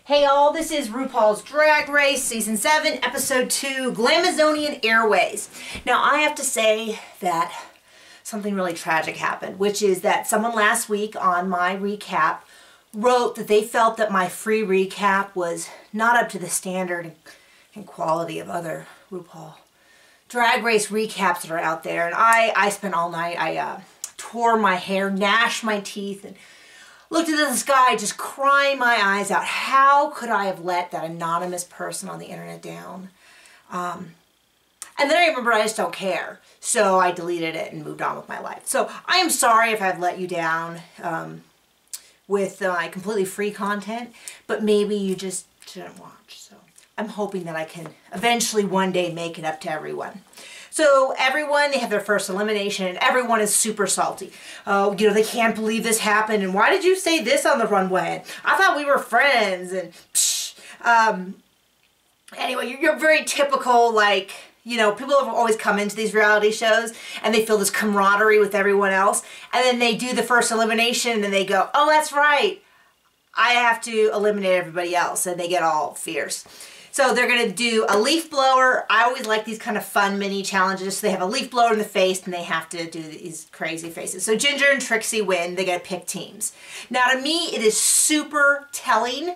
Hey all, this is RuPaul's Drag Race Season 7, Episode 2, Glamazonian Airways. Now I have to say that something really tragic happened, which is that someone last week on my recap wrote that they felt that my free recap was not up to the standard and quality of other RuPaul Drag Race recaps that are out there. And I spent all night, I tore my hair, gnashed my teeth, and looked into the sky, just crying my eyes out. How could I have let that anonymous person on the internet down? And then I remember I just don't care. So I deleted it and moved on with my life. So I am sorry if I've let you down with completely free content, but maybe you just didn't watch. So I'm hoping that I can eventually one day make it up to everyone. So everyone, they have their first elimination and everyone is super salty. Oh, you know, they can't believe this happened, and why did you say this on the runway? I thought we were friends, and psh. Anyway, you're very typical, like, you know, people have always come into these reality shows and they feel this camaraderie with everyone else, and then they do the first elimination and they go, oh, that's right, I have to eliminate everybody else, and they get all fierce. So they're going to do a leaf blower. I always like these kind of fun mini challenges. So they have a leaf blower in the face and they have to do these crazy faces. So Ginger and Trixie win. They get to pick teams. Now to me, it is super telling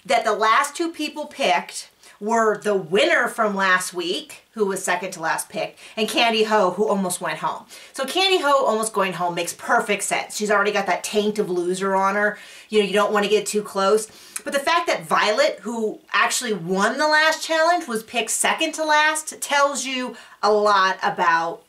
that the last two people picked were the winner from last week, who was second to last pick, and Candy Ho, who almost went home. So Candy Ho almost going home makes perfect sense. She's already got that taint of loser on her. You know, you don't want to get too close. But the fact that Violet, who actually won the last challenge, was picked second to last tells you a lot about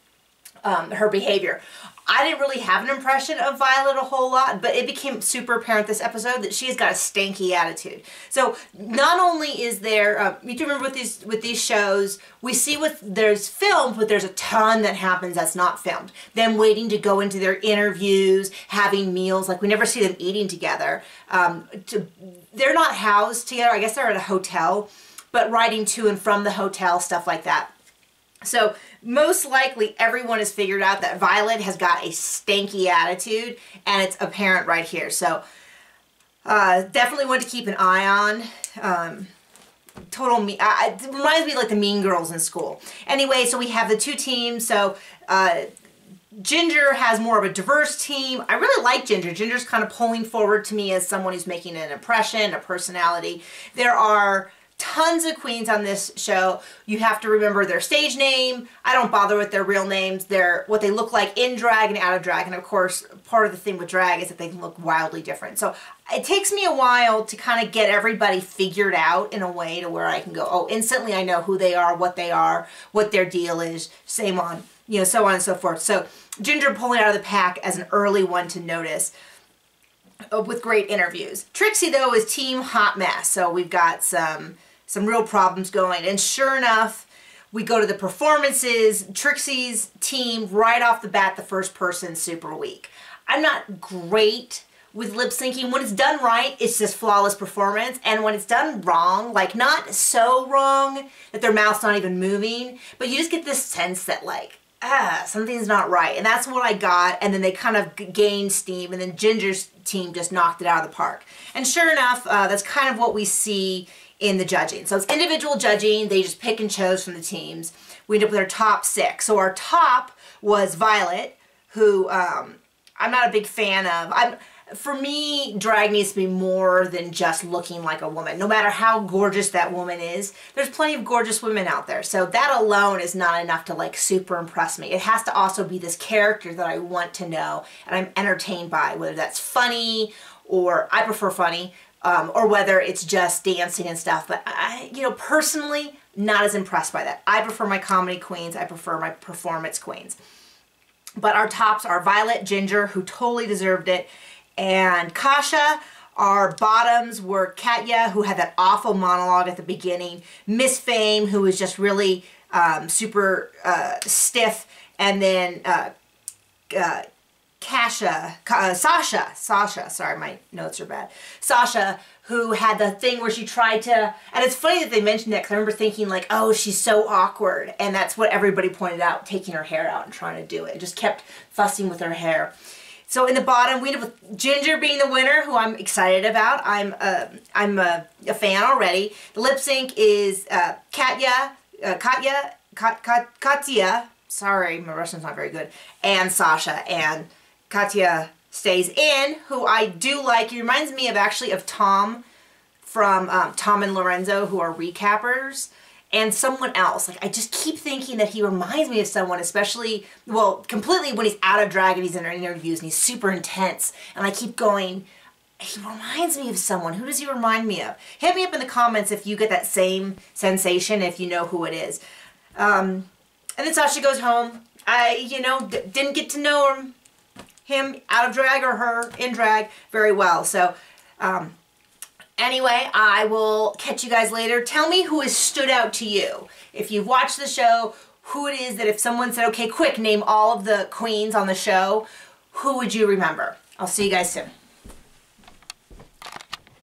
her behavior. I didn't really have an impression of Violet a whole lot, but it became super apparent this episode that she has got a stanky attitude. So not only is there, you can remember with these shows, we see what there's filmed, but there's a ton that happens that's not filmed. Them waiting to go into their interviews, having meals, like we never see them eating together. They're not housed together. I guess they're at a hotel, but riding to and from the hotel, stuff like that. So most likely everyone has figured out that Violet has got a stanky attitude, and it's apparent right here. So definitely one to keep an eye on. It reminds me of like the Mean Girls in school. Anyway, so we have the two teams. So Ginger has more of a diverse team. I really like Ginger. Ginger's kind of pulling forward to me as someone who's making an impression, a personality. There are tons of queens on this show. You have to remember their stage name. I don't bother with their real names. They're what they look like in drag and out of drag. And of course, part of the thing with drag is that they can look wildly different. So it takes me a while to kind of get everybody figured out in a way to where I can go, oh, instantly I know who they are, what their deal is, same on, you know, so on and so forth. So Ginger pulling out of the pack as an early one to notice with great interviews. Trixie, though, is team hot mess. So we've got some real problems going. And sure enough, we go to the performances. Trixie's team, right off the bat, the first person, super weak. I'm not great with lip syncing. When it's done right, it's just flawless performance. And when it's done wrong, like not so wrong that their mouth's not even moving, but you just get this sense that like, something's not right. And that's what I got. And then they kind of gained steam, and then Ginger's team just knocked it out of the park. And sure enough, that's kind of what we see in the judging. So it's individual judging. They just pick and chose from the teams. We end up with our top 6. So our top was Violet, who I'm not a big fan of. For me, drag needs to be more than just looking like a woman. No matter how gorgeous that woman is, there's plenty of gorgeous women out there. So that alone is not enough to like super impress me. It has to also be this character that I want to know and I'm entertained by, whether that's funny, or I prefer funny, or whether it's just dancing and stuff. But I, you know, personally, not as impressed by that. I prefer my comedy queens. I prefer my performance queens. But our tops are Violet, Ginger, who totally deserved it, and Kasha. Our bottoms were Katya, who had that awful monologue at the beginning, Miss Fame, who was just really super stiff, and then Sasha, sorry, my notes are bad. Sasha, who had the thing where she tried to, and it's funny that they mentioned that because I remember thinking like, oh, she's so awkward. And that's what everybody pointed out, taking her hair out and trying to do it. Just kept fussing with her hair. So in the bottom, we end up with Ginger being the winner, who I'm excited about. I'm a fan already. The lip sync is Katya. Sorry, my Russian's not very good. And Sasha. And Katya stays in, who I do like. He reminds me of Tom from Tom and Lorenzo, who are recappers. And someone else. Like, I just keep thinking that he reminds me of someone, especially, well, completely when he's out of drag and he's in interviews and he's super intense. And I keep going, he reminds me of someone. Who does he remind me of? Hit me up in the comments if you get that same sensation, if you know who it is. And then Sasha goes home. I, didn't get to know him out of drag or her in drag very well. So, anyway, I will catch you guys later. Tell me who has stood out to you. If you've watched the show, who it is that if someone said, okay, quick, name all of the queens on the show, who would you remember? I'll see you guys soon.